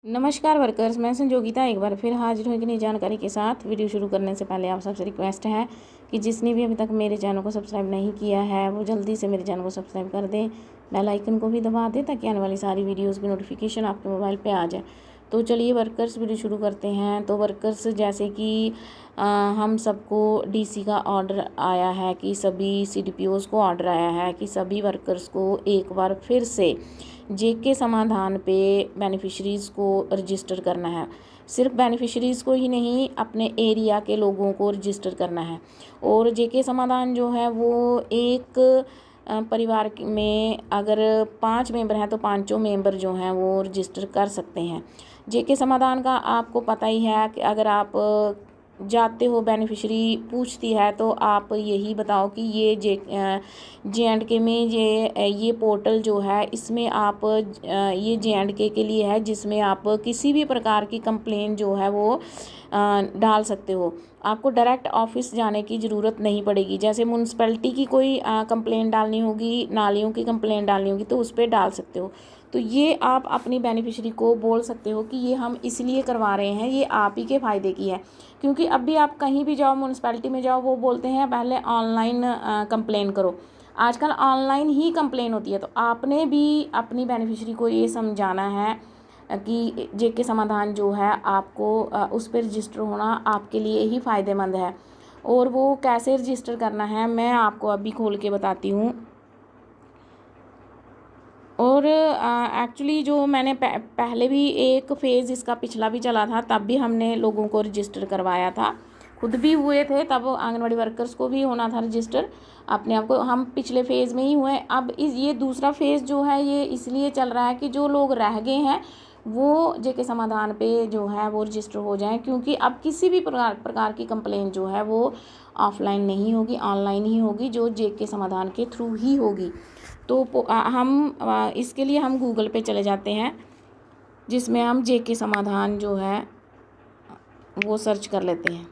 नमस्कार वर्कर्स, मैं संजोगिता एक बार फिर हाजिर हूँ एक नई जानकारी के साथ। वीडियो शुरू करने से पहले आप सबसे रिक्वेस्ट है कि जिसने भी अभी तक मेरे चैनल को सब्सक्राइब नहीं किया है वो जल्दी से मेरे चैनल को सब्सक्राइब कर दें, बेल आइकन को भी दबा दें ताकि आने वाली सारी वीडियोज़ की नोटिफिकेशन आपके मोबाइल पर आ जाए। तो चलिए वर्कर्स वीडियो शुरू करते हैं। तो वर्कर्स जैसे कि हम सबको डीसी का ऑर्डर आया है कि सभी सीडीपीओज़ को ऑर्डर आया है कि सभी वर्कर्स को एक बार फिर से जेके समाधान पे बेनिफिशरीज़ को रजिस्टर करना है। सिर्फ बेनिफिशरीज़ को ही नहीं, अपने एरिया के लोगों को रजिस्टर करना है। और जेके समाधान जो है वो एक परिवार में अगर 5 मेंबर हैं तो पाँचों मेंबर जो हैं वो रजिस्टर कर सकते हैं। जेके समाधान का आपको पता ही है कि अगर आप जाते हो, बेनिफिशरी पूछती है तो आप यही बताओ कि ये जे.एंड.के में ये पोर्टल जो है इसमें आप ये जे.एंड.के के लिए है, जिसमें आप किसी भी प्रकार की कंप्लेन जो है वो डाल सकते हो। आपको डायरेक्ट ऑफिस जाने की ज़रूरत नहीं पड़ेगी। जैसे म्यूनसिपैलिटी की कोई कंप्लेन डालनी होगी, नालियों की कंप्लेन डालनी होगी तो उस पर डाल सकते हो। तो ये आप अपनी बेनिफिशरी को बोल सकते हो कि ये हम इसलिए करवा रहे हैं, ये आप ही के फ़ायदे की है। क्योंकि अब भी आप कहीं भी जाओ, म्यूनसिपैलिटी में जाओ, वो बोलते हैं पहले ऑनलाइन कंप्लेन करो। आजकल ऑनलाइन ही कंप्लेन होती है। तो आपने भी अपनी बेनिफिशरी को ये समझाना है कि जेके समाधान जो है आपको उस पर रजिस्टर होना आपके लिए ही फ़ायदेमंद है। और वो कैसे रजिस्टर करना है मैं आपको अभी खोल के बताती हूँ। और एक्चुअली जो मैंने पहले भी एक फ़ेज़ इसका पिछला भी चला था, तब भी हमने लोगों को रजिस्टर करवाया था, खुद भी हुए थे, तब आंगनवाड़ी वर्कर्स को भी होना था रजिस्टर अपने आप को। हम पिछले फ़ेज़ में ही हुए। अब ये दूसरा फ़ेज़ जो है ये इसलिए चल रहा है कि जो लोग रह गए हैं वो जेके समाधान पे जो है वो रजिस्टर हो जाएं, क्योंकि अब किसी भी प्रकार की कंप्लेन जो है वो ऑफलाइन नहीं होगी, ऑनलाइन ही होगी, जो जेके समाधान के थ्रू ही होगी। तो हम इसके लिए हम गूगल पे चले जाते हैं, जिसमें हम जेके समाधान जो है वो सर्च कर लेते हैं।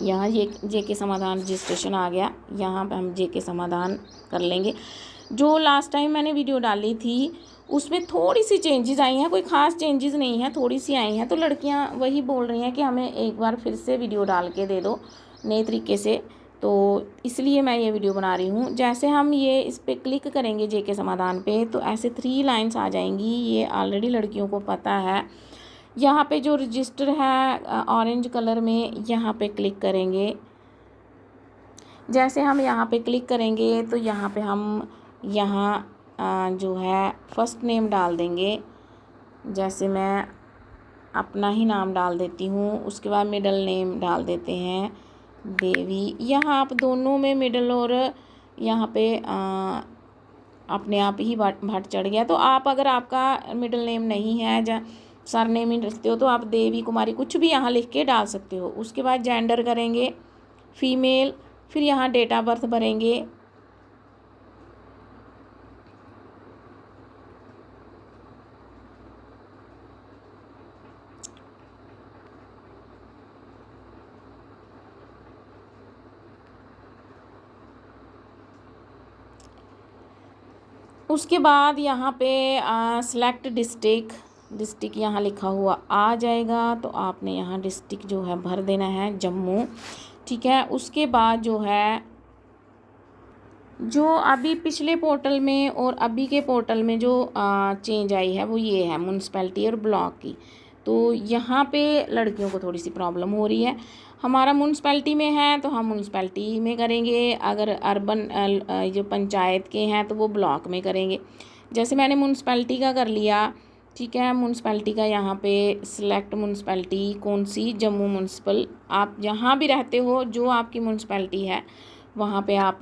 यहाँ ये जेके समाधान रजिस्ट्रेशन आ गया। यहाँ पे हम जेके समाधान कर लेंगे। जो लास्ट टाइम मैंने वीडियो डाली थी उसमें थोड़ी सी चेंजेस आई हैं, कोई ख़ास चेंजेस नहीं है, थोड़ी सी आई हैं। तो लड़कियाँ वही बोल रही हैं कि हमें एक बार फिर से वीडियो डाल के दे दो नए तरीके से, तो इसलिए मैं ये वीडियो बना रही हूँ। जैसे हम ये इस पर क्लिक करेंगे जेके समाधान पे तो ऐसे 3 लाइन्स आ जाएंगी। ये ऑलरेडी लड़कियों को पता है। यहाँ पे जो रजिस्टर है ऑरेंज कलर में, यहाँ पे क्लिक करेंगे। जैसे हम यहाँ पे क्लिक करेंगे तो यहाँ पे हम जो है फर्स्ट नेम डाल देंगे। जैसे मैं अपना ही नाम डाल देती हूँ। उसके बाद मिडल नेम डाल देते हैं देवी। यहाँ आप दोनों में मिडल और यहाँ पे अपने आप ही भट चढ़ गया। तो आप अगर आपका मिडल नेम नहीं है या सर नेम ही रखते हो तो आप देवी कुमारी कुछ भी यहाँ लिख के डाल सकते हो। उसके बाद जेंडर करेंगे फीमेल, फिर यहाँ डेट ऑफ बर्थ भरेंगे। उसके बाद यहाँ पे सिलेक्ट डिस्ट्रिक्ट यहाँ लिखा हुआ आ जाएगा। तो आपने यहाँ डिस्ट्रिक्ट जो है भर देना है, जम्मू। ठीक है। उसके बाद जो है जो अभी पिछले पोर्टल में और अभी के पोर्टल में जो चेंज आई है वो ये है म्यूनसिपैलिटी और ब्लॉक की। तो यहाँ पे लड़कियों को थोड़ी सी प्रॉब्लम हो रही है। हमारा म्यूनसिपैलिटी में है तो हम म्यूनसिपैलिटी में करेंगे, अगर अर्बन जो पंचायत के हैं तो वो ब्लॉक में करेंगे। जैसे मैंने म्यूनसिपैलिटी का कर लिया। ठीक है। म्यूनसिपैलिटी का यहाँ पे सिलेक्ट म्यूनसिपैलिटी कौन सी, जम्मू म्यूनसिपल। आप जहाँ भी रहते हो, जो आपकी म्यूनसिपैलिटी है वहाँ पे आप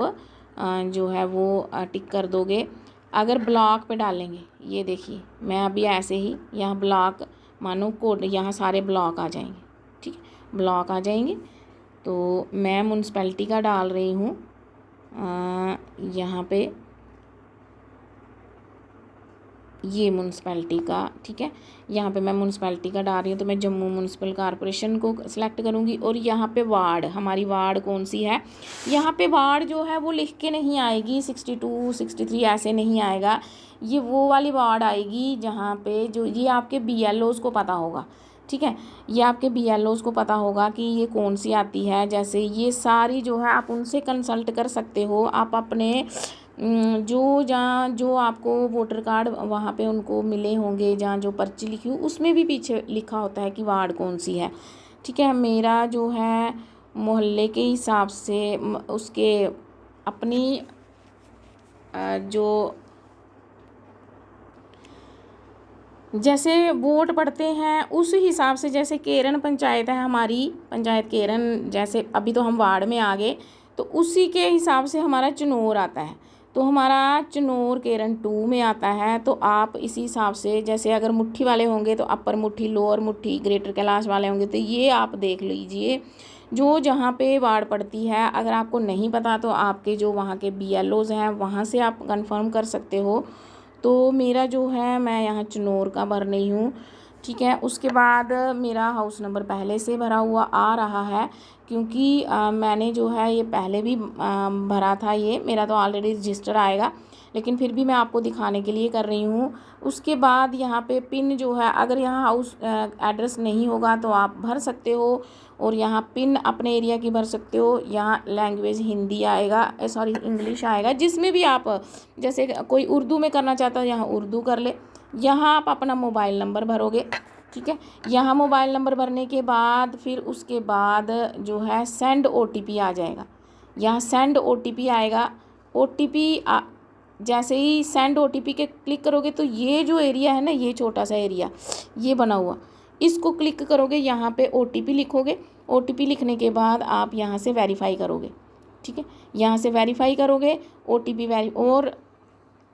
जो है वो टिक कर दोगे। अगर ब्लॉक पे डालेंगे, ये देखिए मैं अभी ऐसे ही यहाँ ब्लॉक मानो कोड, यहाँ सारे ब्लॉक आ जाएंगे। ठीक है, ब्लॉक आ जाएंगे। तो मैं म्यूनसिपैलिटी का डाल रही हूँ यहाँ पे। ये म्यूनसिपैलिटी का, ठीक है। यहाँ पे मैं म्यूनसिपैलिटी का डाल रही हूँ तो मैं जम्मू म्यूनसिपल कॉरपोरेशन को सिलेक्ट करूँगी। और यहाँ पे वार्ड, हमारी वार्ड कौन सी है, यहाँ पे वार्ड जो है वो लिख के नहीं आएगी, 62 63 ऐसे नहीं आएगा। ये वो वाली वार्ड आएगी जहाँ पे जो ये आपके BLOs को पता होगा, ठीक है। ये आपके BLOs को पता होगा कि ये कौन सी आती है। जैसे ये सारी जो है आप उनसे कंसल्ट कर सकते हो। आप अपने जो जहाँ जो आपको वोटर कार्ड वहाँ पे उनको मिले होंगे, जहाँ जो पर्ची लिखी हो उसमें भी पीछे लिखा होता है कि वार्ड कौन सी है, ठीक है। मेरा जो है मोहल्ले के हिसाब से उसके अपनी जो जैसे वोट पड़ते हैं उस हिसाब से, जैसे केरन पंचायत है हमारी, पंचायत केरन, जैसे अभी तो हम वार्ड में आ गए तो उसी के हिसाब से हमारा चनौर आता है। तो हमारा चनौर केरन 2 में आता है। तो आप इसी हिसाब से, जैसे अगर मुट्ठी वाले होंगे तो अपर मुट्ठी, लोअर मुट्ठी, ग्रेटर कैलाश वाले होंगे तो ये आप देख लीजिए जो जहाँ पे वार्ड पड़ती है। अगर आपको नहीं पता तो आपके जो वहाँ के BLOs हैं वहाँ से आप कंफर्म कर सकते हो। तो मेरा जो है मैं यहाँ चनौर का भर रही हूँ, ठीक है। उसके बाद मेरा हाउस नंबर पहले से भरा हुआ आ रहा है, क्योंकि मैंने जो है ये पहले भी भरा था, ये मेरा तो ऑलरेडी रजिस्टर आएगा, लेकिन फिर भी मैं आपको दिखाने के लिए कर रही हूँ। उसके बाद यहाँ पे पिन जो है, अगर यहाँ हाउस एड्रेस नहीं होगा तो आप भर सकते हो, और यहाँ पिन अपने एरिया की भर सकते हो। यहाँ लैंग्वेज हिंदी आएगा, सॉरी इंग्लिश आएगा, जिसमें भी आप, जैसे कोई उर्दू में करना चाहता है यहाँ उर्दू कर ले। यहाँ आप अपना मोबाइल नंबर भरोगे, ठीक है। यहाँ मोबाइल नंबर भरने के बाद फिर उसके बाद जो है सेंड OTP आ जाएगा। यहाँ सेंड OTP आएगा। OTP जैसे ही सेंड OTP के क्लिक करोगे तो ये जो एरिया है ना, ये छोटा सा एरिया ये बना हुआ, इसको क्लिक करोगे, यहाँ पे OTP लिखोगे। OTP लिखने के बाद आप यहाँ से वेरीफाई करोगे, ठीक है। यहाँ से वेरीफाई करोगे, OTP और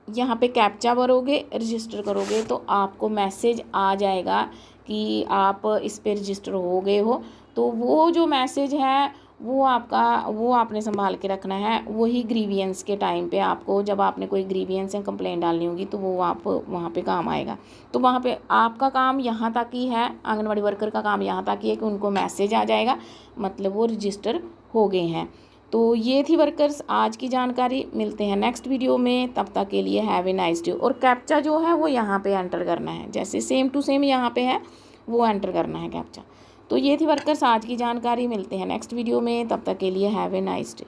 यहाँ पे कैप्चा भरोगे, रजिस्टर करोगे तो आपको मैसेज आ जाएगा कि आप इस पे रजिस्टर हो गए हो। तो वो जो मैसेज है वो आपने संभाल के रखना है। वही ग्रीवियंस के टाइम पे आपको, जब आपने कोई ग्रीवियंस या कंप्लेंट डालनी होगी तो वो आप वहाँ पे काम आएगा। तो वहाँ पे आपका काम यहाँ तक ही है, आंगनवाड़ी वर्कर का काम यहाँ तक ही है कि उनको मैसेज आ जाएगा, मतलब वो रजिस्टर हो गए हैं। तो ये थी वर्कर्स आज की जानकारी। मिलते हैं नेक्स्ट वीडियो में, तब तक के लिए हैव ए नाइस डे। और कैप्चा जो है वो यहाँ पे एंटर करना है, जैसे सेम टू सेम यहाँ पे है वो एंटर करना है कैप्चा। तो ये थी वर्कर्स आज की जानकारी। मिलते हैं नेक्स्ट वीडियो में, तब तक के लिए हैव ए नाइस डे।